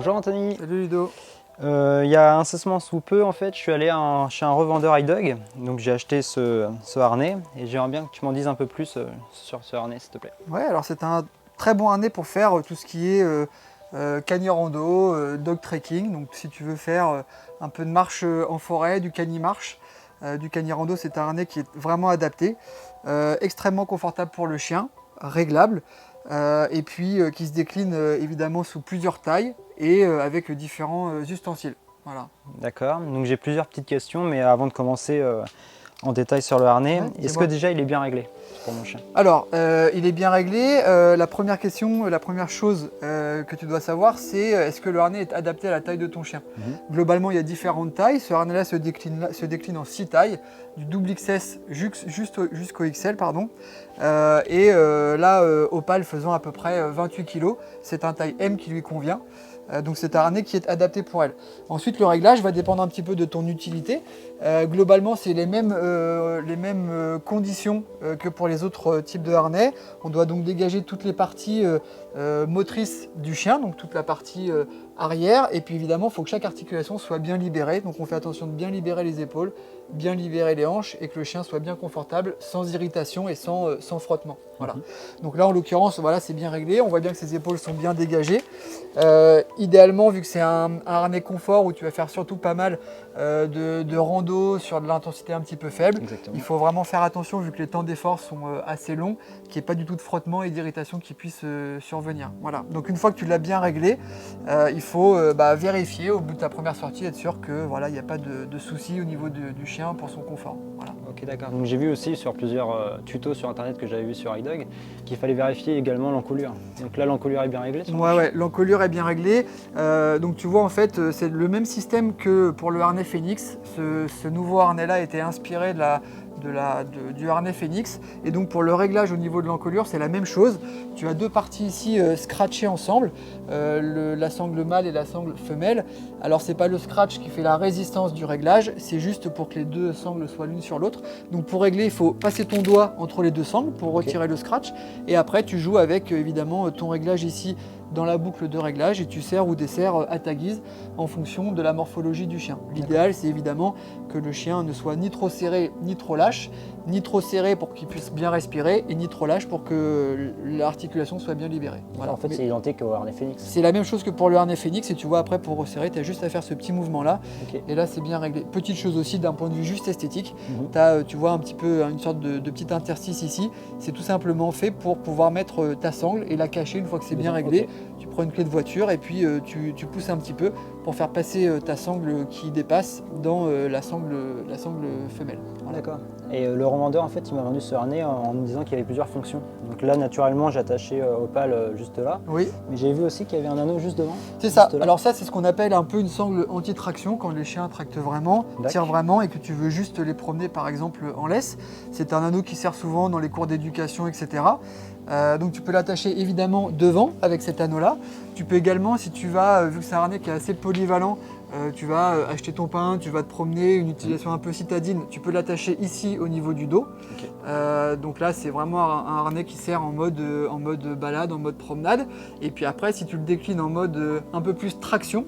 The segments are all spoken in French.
Bonjour Anthony. Salut Ludo. Il y a incessamment sous peu, en fait, je suis allé chez un revendeur iDog. Donc j'ai acheté ce harnais et j'aimerais bien que tu m'en dises un peu plus sur ce harnais, s'il te plaît. Ouais, alors c'est un très bon harnais pour faire tout ce qui est cani rando, dog trekking. Donc si tu veux faire un peu de marche en forêt, du cani marche, du cani rando, c'est un harnais qui est vraiment adapté, extrêmement confortable pour le chien, réglable, et puis qui se décline évidemment sous plusieurs tailles et avec différents ustensiles. Voilà. D'accord, donc j'ai plusieurs petites questions, mais avant de commencer en détail sur le harnais, Ouais, est-ce que dis-moi. déjà il est bien réglé pour mon chien? Alors, il est bien réglé. La première question, la première chose que tu dois savoir, c'est est-ce que le harnais est adapté à la taille de ton chien? Globalement, il y a différentes tailles. Ce harnais-là se décline en 6 tailles, du double XS jusqu'au XL, pardon. Opale faisant à peu près 28 kg, c'est un taille M qui lui convient. Donc c'est un harnais qui est adapté pour elle. Ensuite, le réglage va dépendre un petit peu de ton utilité. Globalement, c'est les mêmes conditions que pour les autres types de harnais. On doit donc dégager toutes les parties motrices du chien, donc toute la partie arrière. Et puis évidemment, il faut que chaque articulation soit bien libérée. Donc on fait attention de bien libérer les épaules, bien libérer les hanches et que le chien soit bien confortable, sans irritation et sans frottement. Voilà. Donc là, en l'occurrence, voilà, c'est bien réglé. On voit bien que ses épaules sont bien dégagées. Idéalement, vu que c'est un harnais confort où tu vas faire surtout pas mal de rando sur de l'intensité un petit peu faible, Exactement. il faut vraiment faire attention vu que les temps d'effort sont assez longs, qu'il n'y ait pas du tout de frottement et d'irritation qui puissent survenir. Voilà. Donc une fois que tu l'as bien réglé, il faut vérifier au bout de ta première sortie, être sûr que voilà, il n'y a pas de soucis au niveau du chien pour son confort. Voilà. Ok, d'accord. Donc j'ai vu aussi sur plusieurs tutos sur internet que j'avais vu sur iDog qu'il fallait vérifier également l'encolure. Donc là, l'encolure est bien réglée sur mon chien? Ouais, l'encolure est bien réglée. Donc tu vois, en fait, c'est le même système que pour le harnais Phoenix. Ce nouveau harnais-là a été inspiré du harnais Phoenix. Et donc pour le réglage au niveau de l'encolure, c'est la même chose. Tu as deux parties ici scratchées ensemble, la sangle mâle et la sangle femelle. Alors c'est pas le scratch qui fait la résistance du réglage, c'est juste pour que les deux sangles soient l'une sur l'autre. Donc pour régler, il faut passer ton doigt entre les deux sangles pour retirer le scratch. Et après, tu joues avec évidemment ton réglage ici dans la boucle de réglage et tu serres ou desserres à ta guise en fonction de la morphologie du chien. L'idéal, c'est évidemment que le chien ne soit ni trop serré ni trop lâche, ni trop serré pour qu'il puisse bien respirer et ni trop lâche pour que l'articulation soit bien libérée. Voilà. En fait, c'est identique au harnais Phoenix. C'est la même chose que pour le harnais Phoenix et tu vois après pour resserrer, tu as juste à faire ce petit mouvement là et là c'est bien réglé. Petite chose aussi d'un point de vue juste esthétique, tu vois un petit peu une sorte de petit interstice ici, c'est tout simplement fait pour pouvoir mettre ta sangle et la cacher une fois que c'est bien réglé. Tu prends une clé de voiture et puis tu pousses un petit peu pour faire passer ta sangle qui dépasse dans la sangle femelle. Voilà. D'accord. Et le revendeur, en fait, il m'a vendu ce harnais en me disant qu'il y avait plusieurs fonctions. Donc là, naturellement, j'ai attaché Opale juste là. Oui. Mais j'ai vu aussi qu'il y avait un anneau juste devant. C'est ça. Là. Alors ça, c'est ce qu'on appelle un peu une sangle anti-traction quand les chiens tractent vraiment, tirent vraiment et que tu veux juste les promener par exemple en laisse. C'est un anneau qui sert souvent dans les cours d'éducation, etc. Donc tu peux l'attacher évidemment devant avec cet anneau-là. Tu peux également, si tu vas, vu que c'est un harnais qui est assez polyvalent, tu vas acheter ton pain, tu vas te promener, une utilisation un peu citadine, tu peux l'attacher ici au niveau du dos. Donc là, c'est vraiment un harnais qui sert en mode balade, en mode promenade. Et puis après, si tu le déclines en mode un peu plus traction,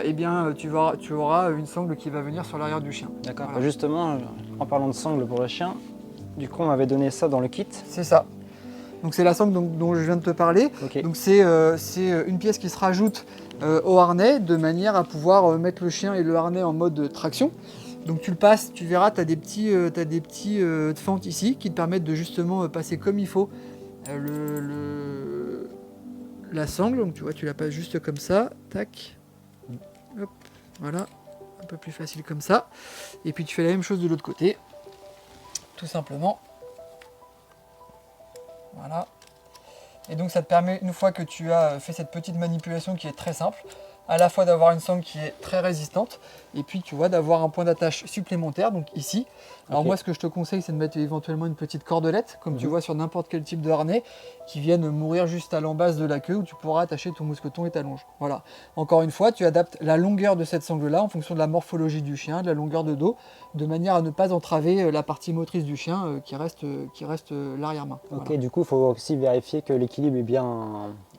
eh bien, tu auras une sangle qui va venir sur l'arrière du chien. D'accord. Voilà. Justement, en parlant de sangle pour le chien, du coup, on m'avait donné ça dans le kit. C'est ça. Donc c'est la sangle dont je viens de te parler. Donc c'est une pièce qui se rajoute au harnais de manière à pouvoir mettre le chien et le harnais en mode traction. Donc tu le passes, tu verras, tu as des petits fentes ici qui te permettent de justement passer comme il faut la sangle. Donc tu vois, tu la passes juste comme ça, tac, hop, voilà, un peu plus facile comme ça. Et puis tu fais la même chose de l'autre côté, tout simplement. Voilà. Et donc ça te permet, une fois que tu as fait cette petite manipulation qui est très simple, à la fois d'avoir une sangle qui est très résistante et puis tu vois d'avoir un point d'attache supplémentaire, donc ici. Alors moi ce que je te conseille c'est de mettre éventuellement une petite cordelette, comme tu vois sur n'importe quel type de harnais, qui viennent mourir juste à l'embase de la queue où tu pourras attacher ton mousqueton et ta longe. Voilà. Encore une fois, tu adaptes la longueur de cette sangle-là en fonction de la morphologie du chien, de la longueur de dos, de manière à ne pas entraver la partie motrice du chien qui reste l'arrière-main. Ok, voilà. du coup, il faut aussi vérifier que l'équilibre est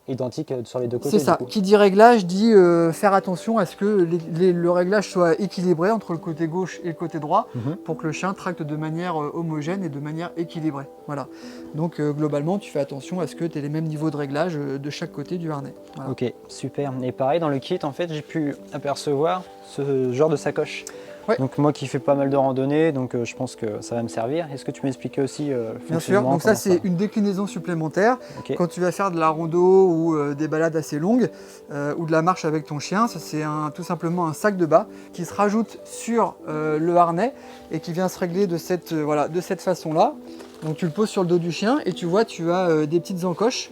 identique sur les deux côtés. C'est ça. Du coup. Qui dit réglage dit faire attention à ce que le réglage soit équilibré entre le côté gauche et le côté droit pour que le chien tracte de manière homogène et de manière équilibrée. Voilà. Donc globalement, tu fais attention à ce que tu aies les mêmes niveaux de réglage de chaque côté du harnais. Voilà. Ok, super. Et pareil, dans le kit, en fait, j'ai pu apercevoir ce genre de sacoche. Ouais. Donc moi qui fais pas mal de randonnées, donc je pense que ça va me servir. Est-ce que tu m'expliquais aussi le Bien sûr, fonctionnement, donc ça c'est une déclinaison supplémentaire. Ok. Quand tu vas faire de la rando ou des balades assez longues ou de la marche avec ton chien, ça c'est tout simplement un sac de bas qui se rajoute sur le harnais et qui vient se régler de cette, de cette façon-là. Donc tu le poses sur le dos du chien et tu vois, tu as des petites encoches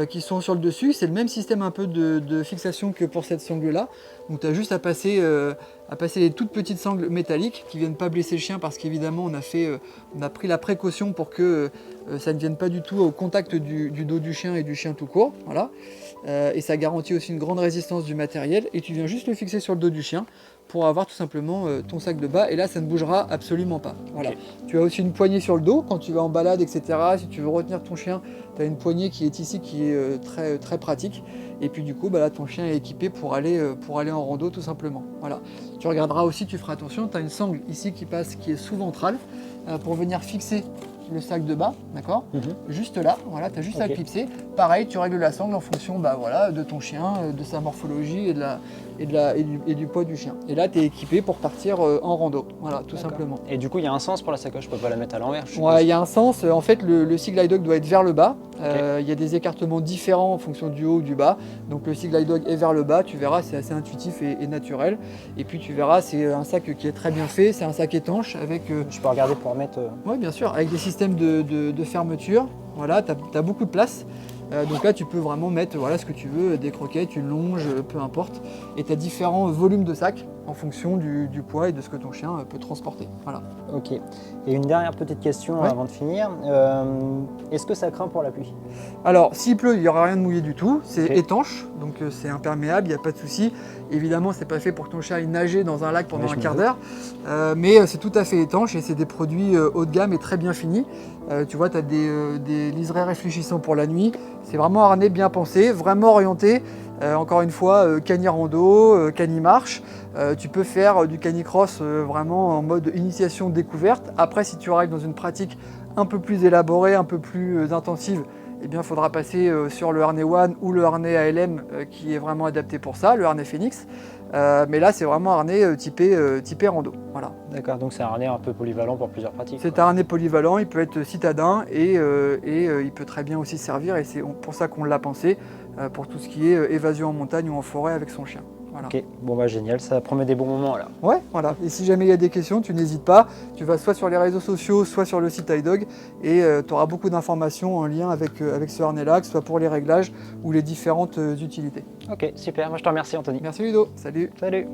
qui sont sur le dessus. C'est le même système un peu de fixation que pour cette sangle-là. Donc tu as juste à passer les toutes petites sangles métalliques qui ne viennent pas blesser le chien parce qu'évidemment on a pris la précaution pour que ça ne vienne pas du tout au contact du dos du chien et du chien tout court. Voilà. Et ça garantit aussi une grande résistance du matériel. Et tu viens juste le fixer sur le dos du chien pour avoir tout simplement ton sac de bas. Et là, ça ne bougera absolument pas. Voilà. Okay. Tu as aussi une poignée sur le dos quand tu vas en balade, etc. Si tu veux retenir ton chien, tu as une poignée qui est ici qui est très, très pratique. Et puis du coup, là, ton chien est équipé pour aller en rando tout simplement. Voilà. Tu regarderas aussi, tu feras attention, tu as une sangle ici qui passe, qui est sous-ventrale, pour venir fixer le sac de bas, d'accord. Juste là, voilà, tu as juste à clipser. Pareil, tu règles la sangle en fonction de ton chien, de sa morphologie et du poids du chien. Et là, tu es équipé pour partir en rando, voilà, tout simplement. Et du coup, il y a un sens pour la sacoche, je peux pas la mettre à l'envers. Ouais, il y a un sens. En fait, le Sea Glide Dog doit être vers le bas. Il y a des écartements différents en fonction du haut ou du bas. Donc le Sea Glide Dog est vers le bas, tu verras, c'est assez intuitif et naturel. Et puis tu verras, c'est un sac qui est très bien fait, c'est un sac étanche avec... Je peux regarder pour mettre... Oui, bien sûr, avec des systèmes de fermeture. Voilà, tu as beaucoup de place. Donc là, tu peux vraiment mettre ce que tu veux, des croquettes, une longe, peu importe. Et tu as différents volumes de sacs en fonction du poids et de ce que ton chien peut transporter. Voilà. Ok. Et une dernière petite question avant de finir. Est-ce que ça craint pour la pluie? Alors, s'il pleut, il n'y aura rien de mouillé du tout. C'est étanche, donc c'est imperméable, il n'y a pas de souci. Évidemment, c'est pas fait pour que ton chien aille nager dans un lac pendant un quart d'heure. Mais c'est tout à fait étanche et c'est des produits haut de gamme et très bien finis. Tu vois, tu as des liserés réfléchissants pour la nuit. C'est vraiment un harnais bien pensé, vraiment orienté. Encore une fois, cani-rando, cani-marche. Tu peux faire du canicross vraiment en mode initiation découverte. Après, si tu arrives dans une pratique un peu plus élaborée, un peu plus intensive, eh bien, il faudra passer sur le harnais One ou le harnais ALM qui est vraiment adapté pour ça, le harnais Phoenix. Mais là, c'est vraiment un harnais typé rando. Voilà. D'accord, donc c'est un harnais un peu polyvalent pour plusieurs pratiques. C'est un harnais polyvalent, il peut être citadin et il peut très bien aussi servir, et c'est pour ça qu'on l'a pensé, pour tout ce qui est évasion en montagne ou en forêt avec son chien. Voilà. Ok, bon bah génial, ça promet des bons moments là. Ouais, voilà. Et si jamais il y a des questions, tu n'hésites pas. Tu vas soit sur les réseaux sociaux, soit sur le site iDog et tu auras beaucoup d'informations en lien avec ce harnais-là, que ce soit pour les réglages ou les différentes utilités. Ok, super. Moi je te remercie Anthony. Merci Ludo. Salut. Salut.